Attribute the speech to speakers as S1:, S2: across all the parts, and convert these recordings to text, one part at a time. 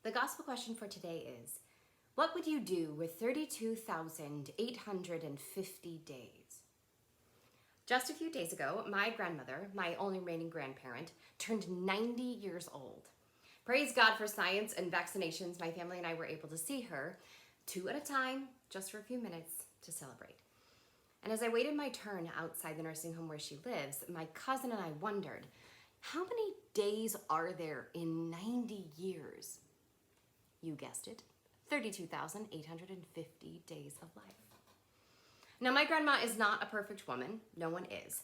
S1: The gospel question for today is, what would you do with 32,850 days? Just a few days ago, my grandmother, my only remaining grandparent, turned 90 years old. Praise God for science and vaccinations. My family and I were able to see her 2 at a time, just for a few minutes to celebrate. And as I waited my turn outside the nursing home where she lives, my cousin and I wondered, how many days are there in 90 years? You guessed it, 32,850 days of life. Now, my grandma is not a perfect woman. No one is.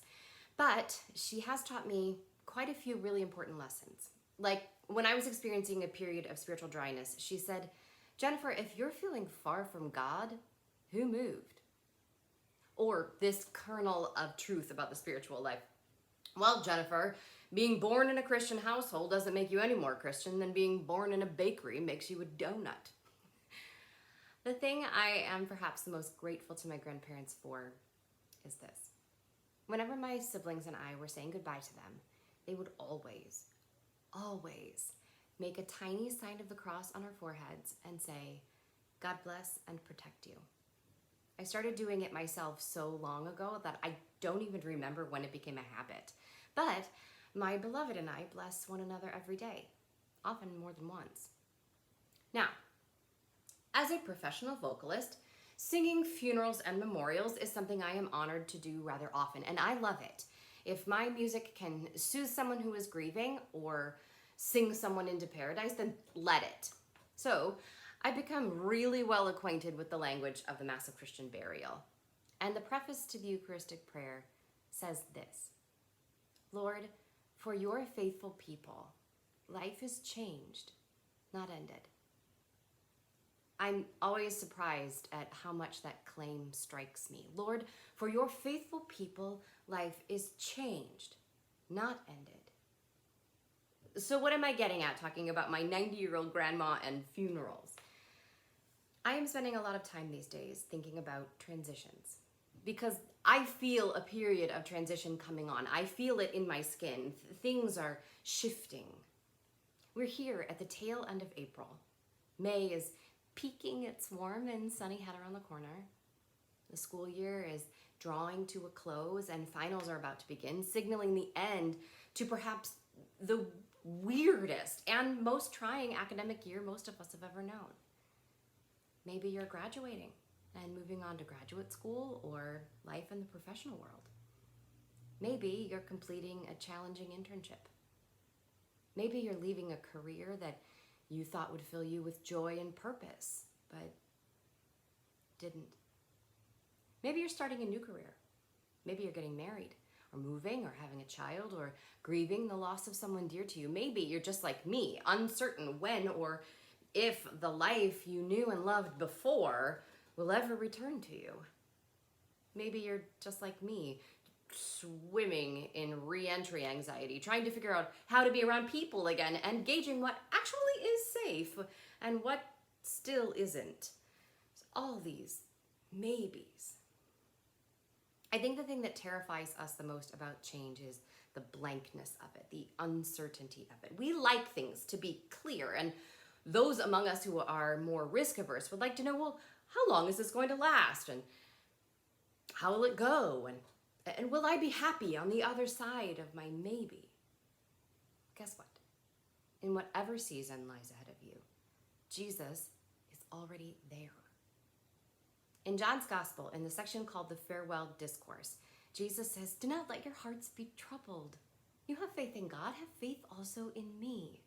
S1: But she has taught me quite a few really important lessons. Like when I was experiencing a period of spiritual dryness, she said, Jennifer, if you're feeling far from God, who moved? Or this kernel of truth about the spiritual life. Well, Jennifer, being born in a Christian household doesn't make you any more Christian than being born in a bakery makes you a donut. The thing I am perhaps the most grateful to my grandparents for is this. Whenever my siblings and I were saying goodbye to them, they would always make a tiny sign of the cross on our foreheads and say, God bless and protect you. I started doing it myself so long ago that I don't even remember when it became a habit. But my beloved and I bless one another every day, often more than once. Now, as a professional vocalist, singing funerals and memorials is something I am honored to do rather often, and I love it. If my music can soothe someone who is grieving or sing someone into paradise, then let it. So, I've become really well acquainted with the language of the Mass of Christian Burial. And the preface to the Eucharistic prayer says this: Lord, for your faithful people, life is changed, not ended. I'm always surprised at how much that claim strikes me. Lord, for your faithful people, life is changed, not ended. So what am I getting at talking about my 90-year-old grandma and funerals? I am spending a lot of time these days thinking about transitions because I feel a period of transition coming on. I feel it in my skin. Things are shifting. We're here at the tail end of April. May is peeking its warm and sunny head around the corner. The school year is drawing to a close and finals are about to begin, signaling the end to perhaps the weirdest and most trying academic year most of us have ever known. Maybe you're graduating and moving on to graduate school or life in the professional world. Maybe you're completing a challenging internship. Maybe you're leaving a career that you thought would fill you with joy and purpose, but didn't. Maybe you're starting a new career. Maybe you're getting married or moving or having a child or grieving the loss of someone dear to you. Maybe you're just like me, uncertain when or if the life you knew and loved before will ever return to you. Maybe you're just like me, swimming in re-entry anxiety, trying to figure out how to be around people again and gauging what actually is safe and what still isn't. All these maybes. I think the thing that terrifies us the most about change is the blankness of it, the uncertainty of it. We like things to be clear, and those among us who are more risk averse would like to know, well, how long is this going to last? And how will it go? And will I be happy on the other side of my maybe? Guess what? In whatever season lies ahead of you, Jesus is already there. In John's Gospel, in the section called the Farewell Discourse, Jesus says, do not let your hearts be troubled. You have faith in God, have faith also in me.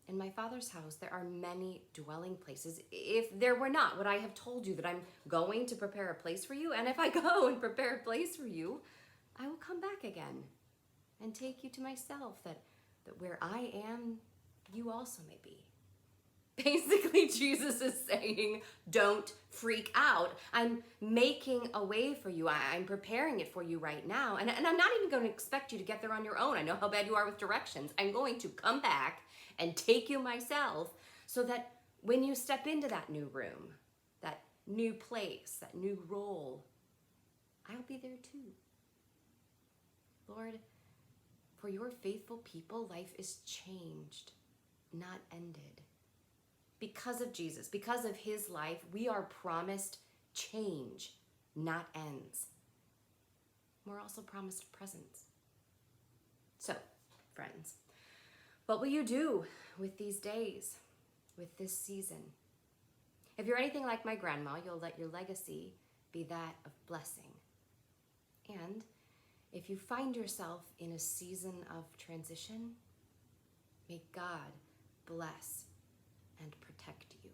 S1: In my Father's house, there are many dwelling places. If there were not, would I have told you that I'm going to prepare a place for you? And if I go and prepare a place for you, I will come back again and take you to myself, that where I am, you also may be. Basically, Jesus is saying, don't freak out. I'm making a way for you. I'm preparing it for you right now. And I'm not even going to expect you to get there on your own. I know how bad you are with directions. I'm going to come back and take you myself so that when you step into that new room, that new place, that new role, I'll be there too. Lord, for your faithful people, life is changed, not ended. Because of Jesus, because of his life, we are promised change, not ends. We're also promised presence. So, friends, what will you do with these days, with this season? If you're anything like my grandma, you'll let your legacy be that of blessing. And if you find yourself in a season of transition, may God bless and protect you.